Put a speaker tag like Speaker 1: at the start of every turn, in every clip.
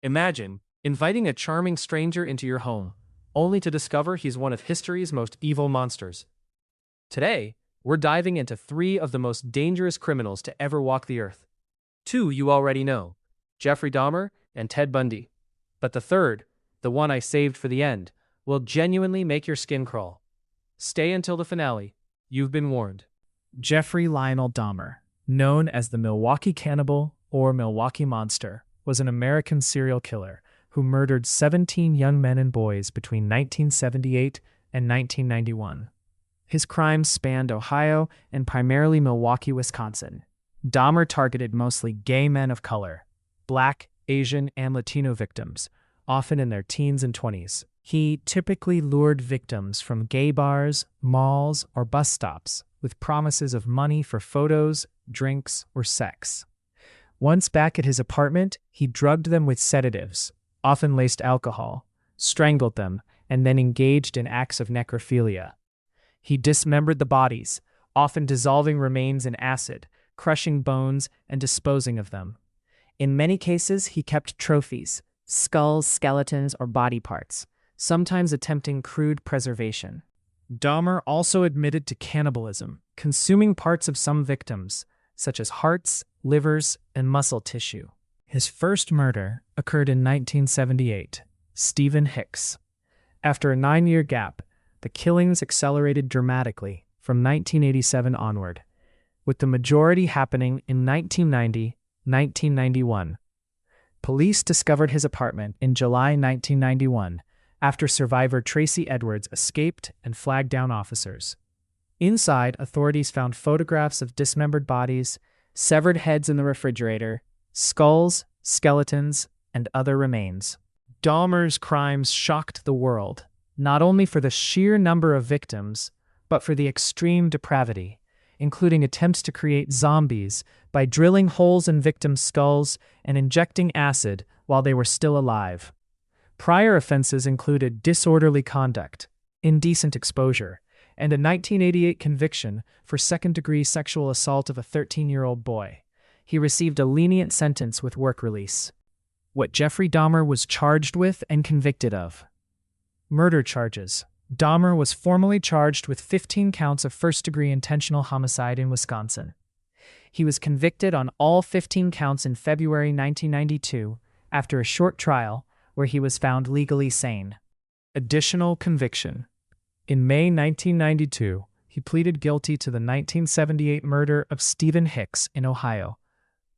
Speaker 1: Imagine inviting a charming stranger into your home, only to discover he's one of history's most evil monsters. Today, we're diving into three of the most dangerous criminals to ever walk the earth. Two you already know, Jeffrey Dahmer and Ted Bundy. But the third, the one I saved for the end, will genuinely make your skin crawl. Stay until the finale. You've been warned.
Speaker 2: Jeffrey Lionel Dahmer, known as the Milwaukee Cannibal or Milwaukee Monster, was an American serial killer who murdered 17 young men and boys between 1978 and 1991. His crimes spanned Ohio and primarily Milwaukee, Wisconsin. Dahmer targeted mostly gay men of color, Black, Asian, and Latino victims, often in their teens and 20s. He typically lured victims from gay bars, malls, or bus stops with promises of money for photos, drinks, or sex. Once back at his apartment, he drugged them with sedatives, often laced alcohol, strangled them, and then engaged in acts of necrophilia. He dismembered the bodies, often dissolving remains in acid, crushing bones, and disposing of them. In many cases, he kept trophies, skulls, skeletons, or body parts, sometimes attempting crude preservation. Dahmer also admitted to cannibalism, consuming parts of some victims, such as hearts, livers, and muscle tissue. His first murder occurred in 1978, Stephen Hicks. After a 9-year gap, the killings accelerated dramatically from 1987 onward, with the majority happening in 1990-1991. Police discovered his apartment in July 1991 after survivor Tracy Edwards escaped and flagged down officers. Inside, authorities found photographs of dismembered bodies, severed heads in the refrigerator, skulls, skeletons, and other remains. Dahmer's crimes shocked the world, not only for the sheer number of victims, but for the extreme depravity, including attempts to create zombies by drilling holes in victims' skulls and injecting acid while they were still alive. Prior offenses included disorderly conduct, indecent exposure, and a 1988 conviction for second-degree sexual assault of a 13-year-old boy. He received a lenient sentence with work release. What Jeffrey Dahmer was charged with and convicted of. Murder charges. Dahmer was formally charged with 15 counts of first-degree intentional homicide in Wisconsin. He was convicted on all 15 counts in February 1992 after a short trial where he was found legally sane. Additional conviction. In May 1992, he pleaded guilty to the 1978 murder of Stephen Hicks in Ohio,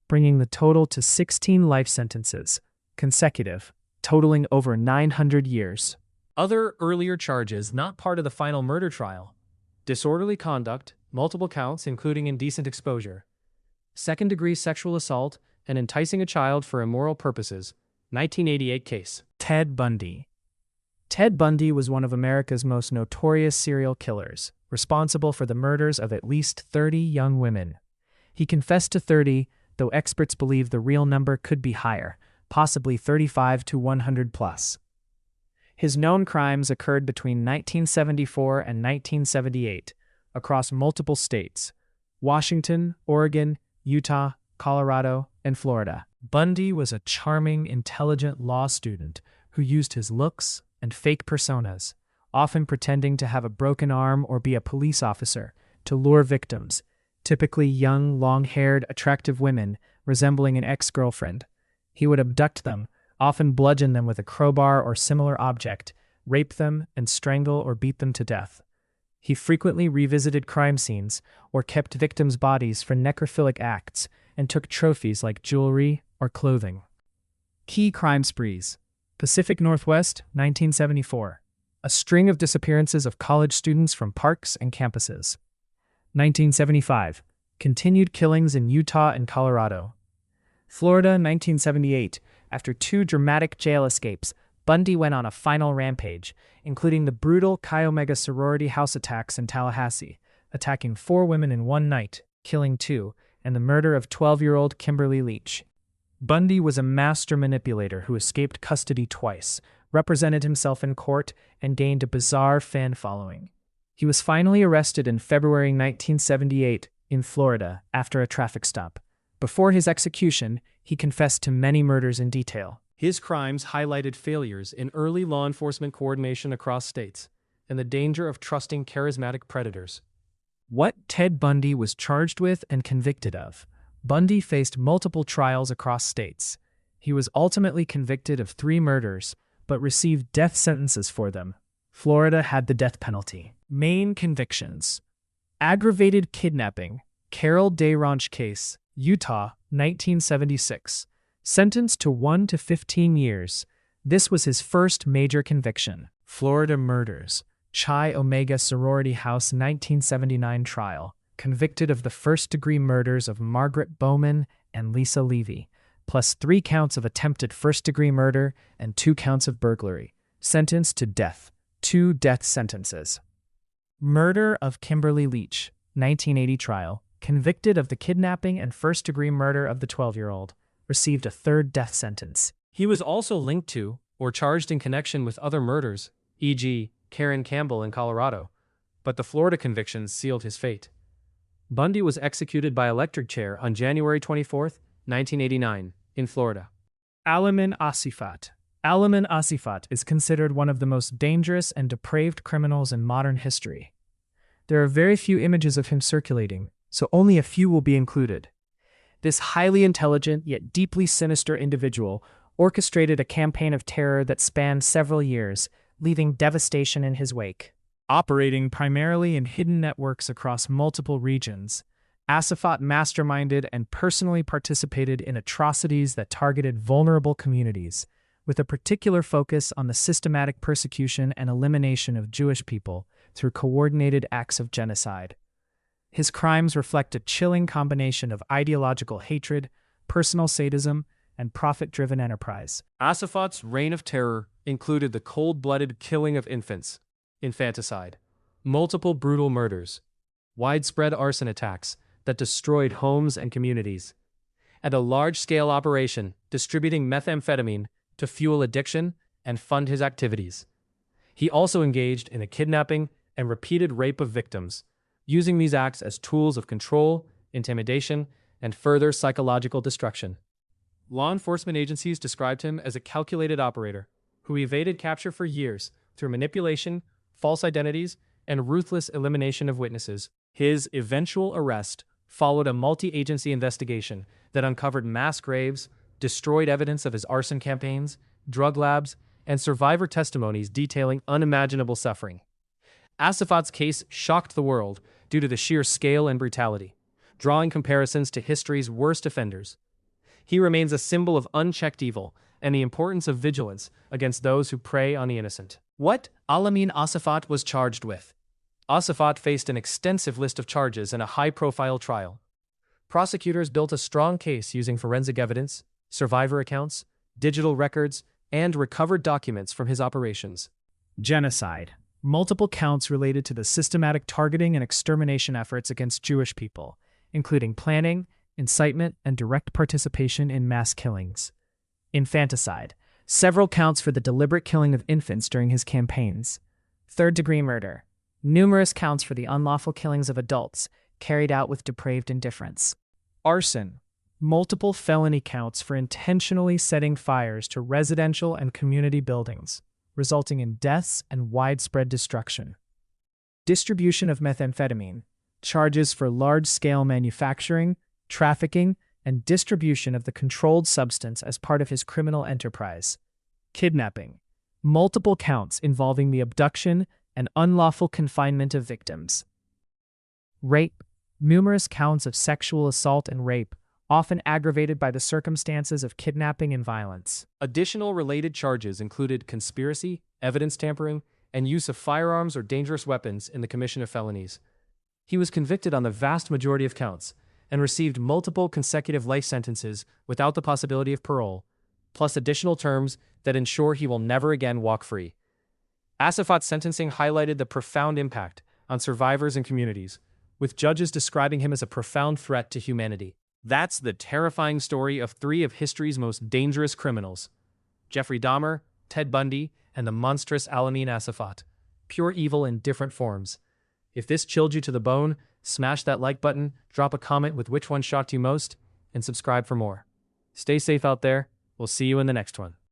Speaker 2: bringing the total to 16 life sentences, consecutive, totaling over 900 years.
Speaker 1: Other earlier charges not part of the final murder trial: disorderly conduct, multiple counts including indecent exposure, second-degree sexual assault, and enticing a child for immoral purposes, 1988 case.
Speaker 2: Ted Bundy. Ted Bundy was one of America's most notorious serial killers, responsible for the murders of at least 30 young women. He confessed to 30, though experts believe the real number could be higher, possibly 35 to 100 plus. His known crimes occurred between 1974 and 1978 across multiple states: Washington, Oregon, Utah, Colorado, and Florida. Bundy was a charming, intelligent law student who used his looks and fake personas, often pretending to have a broken arm or be a police officer, to lure victims, typically young, long-haired, attractive women resembling an ex-girlfriend. He would abduct them, often bludgeon them with a crowbar or similar object, rape them, and strangle or beat them to death. He frequently revisited crime scenes or kept victims' bodies for necrophilic acts and took trophies like jewelry or clothing. Key crime sprees. Pacific Northwest, 1974. A string of disappearances of college students from parks and campuses. 1975. Continued killings in Utah and Colorado. Florida, 1978. After 2 dramatic jail escapes, Bundy went on a final rampage, including the brutal Chi Omega sorority house attacks in Tallahassee, attacking 4 women in one night, killing 2, and the murder of 12-year-old Kimberly Leach. Bundy was a master manipulator who escaped custody twice, represented himself in court, and gained a bizarre fan following. He was finally arrested in February 1978 in Florida after a traffic stop. Before his execution, he confessed to many murders in detail.
Speaker 1: His crimes highlighted failures in early law enforcement coordination across states and the danger of trusting charismatic predators.
Speaker 2: What Ted Bundy was charged with and convicted of. Bundy faced multiple trials across states. He was ultimately convicted of 3 murders, but received death sentences for them. Florida had the death penalty. Main convictions: aggravated kidnapping, Carol Day Ranch case, Utah, 1976. Sentenced to 1 to 15 years. This was his first major conviction. Florida murders, Chi Omega Sorority House 1979 trial. Convicted of the first-degree murders of Margaret Bowman and Lisa Levy, plus 3 counts of attempted first-degree murder and 2 counts of burglary. Sentenced to death. 2 death sentences. Murder of Kimberly Leach, 1980 trial. Convicted of the kidnapping and first-degree murder of the 12-year-old. Received a 3rd death sentence.
Speaker 1: He was also linked to, or charged in connection with other murders, e.g., Karen Campbell in Colorado, but the Florida convictions sealed his fate. Bundy was executed by electric chair on January 24, 1989, in Florida.
Speaker 2: Ayman Asifat. Ayman Asifat is considered one of the most dangerous and depraved criminals in modern history. There are very few images of him circulating, so only a few will be included. This highly intelligent yet deeply sinister individual orchestrated a campaign of terror that spanned several years, leaving devastation in his wake. Operating primarily in hidden networks across multiple regions, Asifat masterminded and personally participated in atrocities that targeted vulnerable communities, with a particular focus on the systematic persecution and elimination of Jewish people through coordinated acts of genocide. His crimes reflect a chilling combination of ideological hatred, personal sadism, and profit-driven enterprise.
Speaker 1: Asifat's reign of terror included the cold-blooded killing of infants, infanticide, multiple brutal murders, widespread arson attacks that destroyed homes and communities, and a large-scale operation distributing methamphetamine to fuel addiction and fund his activities. He also engaged in the kidnapping and repeated rape of victims, using these acts as tools of control, intimidation, and further psychological destruction. Law enforcement agencies described him as a calculated operator who evaded capture for years through manipulation, false identities, and ruthless elimination of witnesses. His eventual arrest followed a multi-agency investigation that uncovered mass graves, destroyed evidence of his arson campaigns, drug labs, and survivor testimonies detailing unimaginable suffering. Asifat's case shocked the world due to the sheer scale and brutality, drawing comparisons to history's worst offenders. He remains a symbol of unchecked evil and the importance of vigilance against those who prey on the innocent. What Ayman Asifat was charged with? Asifat faced an extensive list of charges in a high-profile trial. Prosecutors built a strong case using forensic evidence, survivor accounts, digital records, and recovered documents from his operations.
Speaker 2: Genocide. Multiple counts related to the systematic targeting and extermination efforts against Jewish people, including planning, incitement, and direct participation in mass killings. Infanticide. Several counts for the deliberate killing of infants during his campaigns. Third-degree murder. Numerous counts for the unlawful killings of adults, carried out with depraved indifference. Arson. Multiple felony counts for intentionally setting fires to residential and community buildings, resulting in deaths and widespread destruction. Distribution of methamphetamine. Charges for large-scale manufacturing, trafficking, and distribution of the controlled substance as part of his criminal enterprise. Kidnapping. Multiple counts involving the abduction and unlawful confinement of victims. Rape. Numerous counts of sexual assault and rape, often aggravated by the circumstances of kidnapping and violence.
Speaker 1: Additional related charges included conspiracy, evidence tampering, and use of firearms or dangerous weapons in the commission of felonies. He was convicted on the vast majority of counts and received multiple consecutive life sentences without the possibility of parole, plus additional terms that ensure he will never again walk free. Asifat's sentencing highlighted the profound impact on survivors and communities, with judges describing him as a profound threat to humanity. That's the terrifying story of 3 of history's most dangerous criminals: Jeffrey Dahmer, Ted Bundy, and the monstrous Ayman Asifat. Pure evil in different forms. If this chilled you to the bone, smash that like button, drop a comment with which one shocked you most, and subscribe for more. Stay safe out there. We'll see you in the next one.